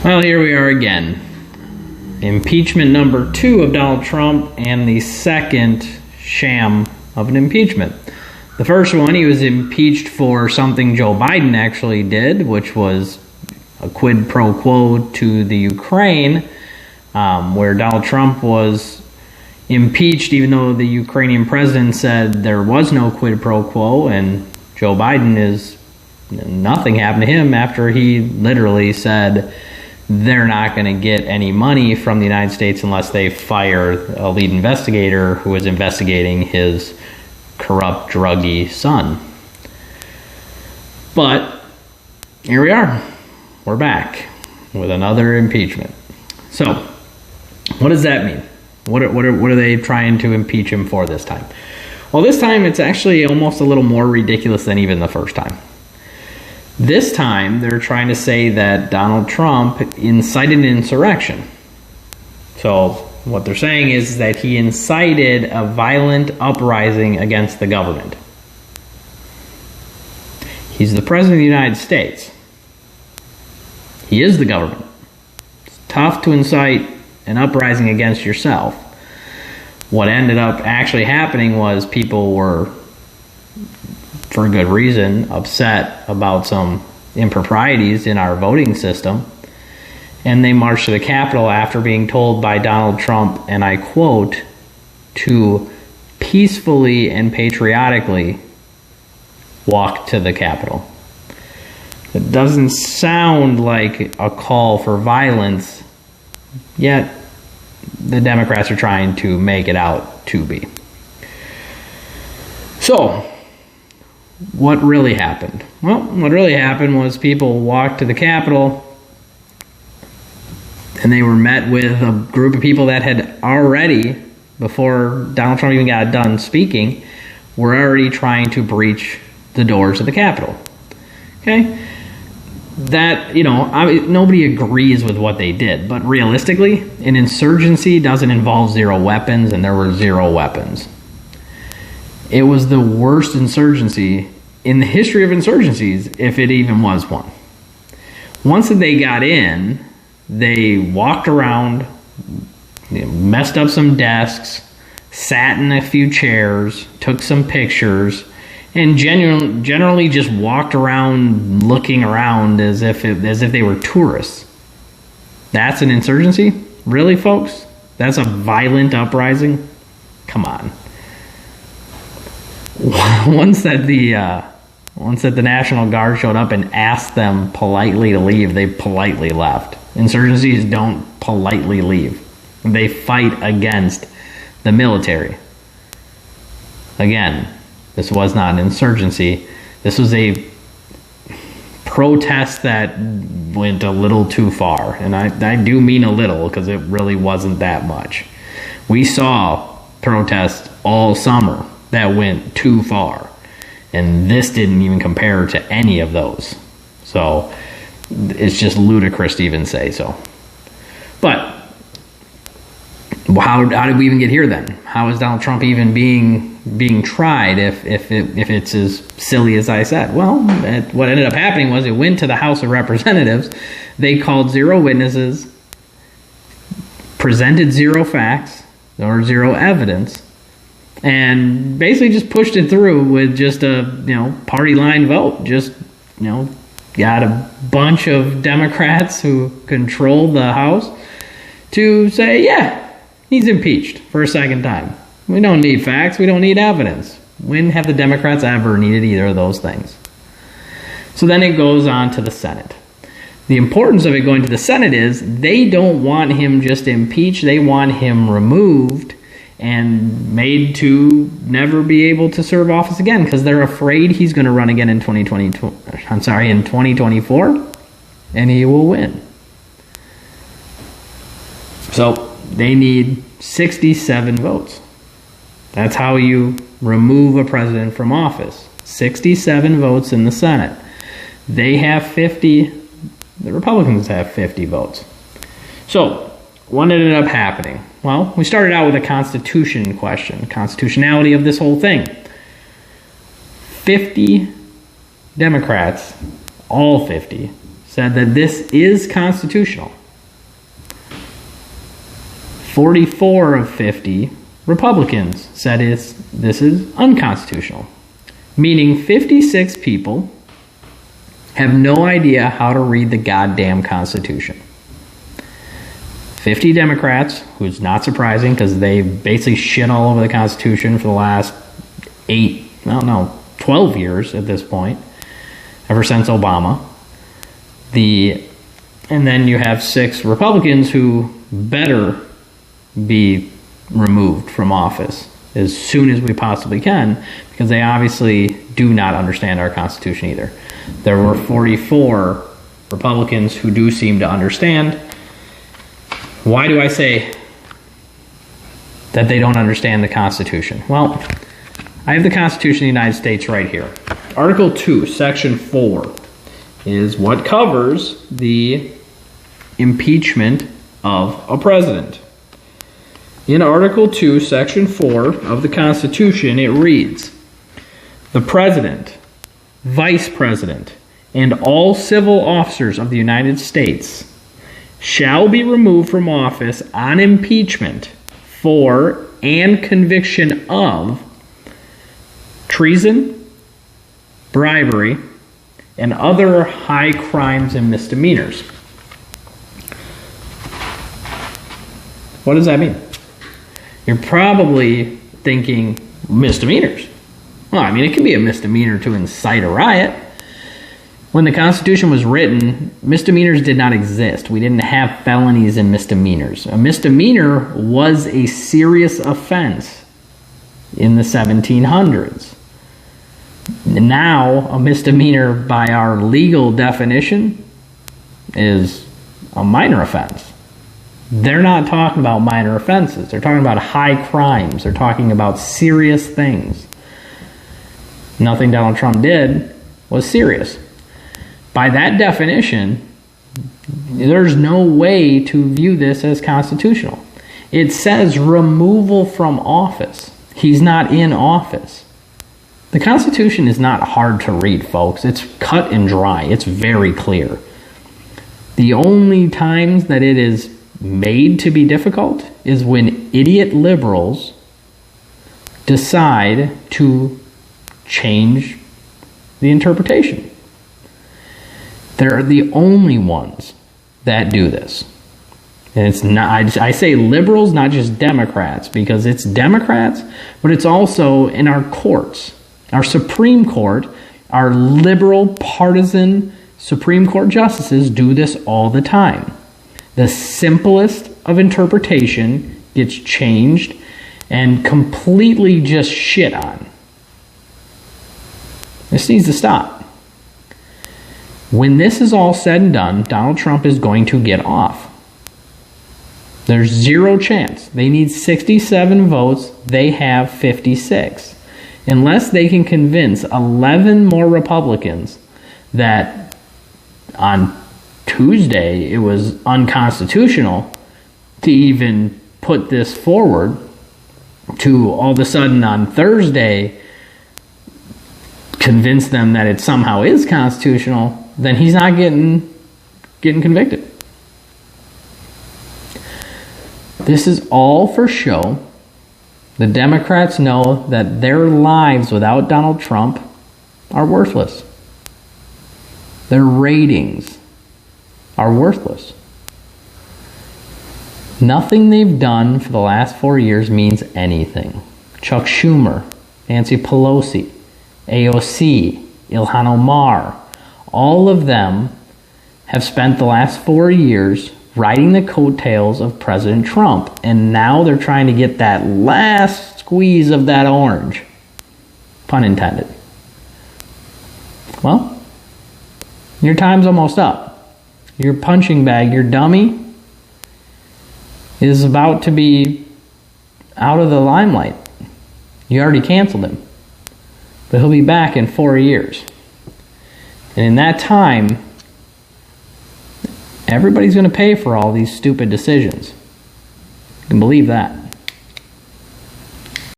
Well, here we are again. Impeachment number 2 of Donald Trump and the second sham of an impeachment. The first one, he was impeached for something Joe Biden actually did, which was a quid pro quo to the Ukraine, where Donald Trump was impeached even though the Ukrainian president said there was no quid pro quo, and Joe Biden nothing happened to him after he literally said they're not going to get any money from the United States unless they fire a lead investigator who is investigating his corrupt, druggy son. But here we are. We're back with another impeachment. So, what does that mean? What are they trying to impeach him for this time? Well, this time it's actually almost a little more ridiculous than even the first time. This time, they're trying to say that Donald Trump incited an insurrection. So, what they're saying is that he incited a violent uprising against the government. He's the President of the United States. He is the government. It's tough to incite an uprising against yourself. What ended up actually happening was people were, for good reason, upset about some improprieties in our voting system, and they marched to the Capitol after being told by Donald Trump, and I quote, to peacefully and patriotically walk to the Capitol. It doesn't sound like a call for violence, yet the Democrats are trying to make it out to be. So, what really happened? Well, what really happened was people walked to the Capitol and they were met with a group of people that had already, before Donald Trump even got done speaking, were already trying to breach the doors of the Capitol. Okay? That, nobody agrees with what they did, but realistically, an insurgency doesn't involve zero weapons, and there were zero weapons. It was the worst insurgency in the history of insurgencies, if it even was one. Once they got in, they walked around, messed up some desks, sat in a few chairs, took some pictures, and generally just walked around looking around as if they were tourists. That's an insurgency? Really, folks? That's a violent uprising? Come on. Once that the National Guard showed up and asked them politely to leave, they politely left. Insurgencies don't politely leave. They fight against the military. Again, this was not an insurgency. This was a protest that went a little too far. And I do mean a little, because it really wasn't that much. We saw protests all summer that went too far. And this didn't even compare to any of those. So it's just ludicrous to even say so. But how did we even get here then? How is Donald Trump even being tried if it's as silly as I said? Well, what ended up happening was it went to the House of Representatives. They called zero witnesses, presented zero facts or zero evidence, and basically just pushed it through with just a party line vote. Just got a bunch of Democrats who controlled the House to say, yeah, he's impeached for a second time. We don't need facts. We don't need evidence. When have the Democrats ever needed either of those things? So then it goes on to the Senate. The importance of it going to the Senate is they don't want him just impeached. They want him removed and made to never be able to serve office again, because they're afraid he's going to run again in 2024, and he will win. So they need 67 votes. That's how you remove a president from office. 67 votes in the Senate. They have 50. The Republicans have 50 votes. So what ended up happening? Well, we started out with a constitution question, constitutionality of this whole thing. 50 Democrats, all 50, said that this is constitutional. 44 of 50 Republicans said this is unconstitutional, meaning 56 people have no idea how to read the goddamn Constitution. 50 Democrats, who's not surprising because they basically shit all over the Constitution for the last 12 years at this point, ever since Obama. And then you have 6 Republicans who better be removed from office as soon as we possibly can, because they obviously do not understand our Constitution either. There were 44 Republicans who do seem to understand. Why do I say that they don't understand the Constitution? Well, I have the Constitution of the United States right here. Article 2, Section 4 is what covers the impeachment of a president. In Article 2, Section 4 of the Constitution, it reads, "The President, Vice President, and all civil officers of the United States shall be removed from office on impeachment for and conviction of treason, bribery, and other high crimes and misdemeanors." What does that mean? You're probably thinking misdemeanors. Well, I mean, it can be a misdemeanor to incite a riot. When the Constitution was written, misdemeanors did not exist. We didn't have felonies and misdemeanors. A misdemeanor was a serious offense in the 1700s. Now, a misdemeanor by our legal definition is a minor offense. They're not talking about minor offenses. They're talking about high crimes. They're talking about serious things. Nothing Donald Trump did was serious. By that definition, there's no way to view this as constitutional. It says removal from office. He's not in office. The Constitution is not hard to read, folks. It's cut and dry. It's very clear. The only times that it is made to be difficult is when idiot liberals decide to change the interpretation. They're the only ones that do this. And it's not, I say liberals, not just Democrats, because it's Democrats, but it's also in our courts. Our Supreme Court, our liberal partisan Supreme Court justices do this all the time. The simplest of interpretation gets changed and completely just shit on. This needs to stop. When this is all said and done, Donald Trump is going to get off. There's zero chance. They need 67 votes. They have 56. Unless they can convince 11 more Republicans that on Tuesday it was unconstitutional to even put this forward, to all of a sudden on Thursday convince them that it somehow is constitutional, then he's not getting convicted. This is all for show. The Democrats know that their lives without Donald Trump are worthless. Their ratings are worthless. Nothing they've done for the last 4 years means anything. Chuck Schumer, Nancy Pelosi, AOC, Ilhan Omar, all of them have spent the last 4 years riding the coattails of President Trump, and now they're trying to get that last squeeze of that orange. Pun intended. Well, your time's almost up. Your punching bag, your dummy, is about to be out of the limelight. You already canceled him. But he'll be back in 4 years. And in that time, everybody's going to pay for all these stupid decisions. You can believe that.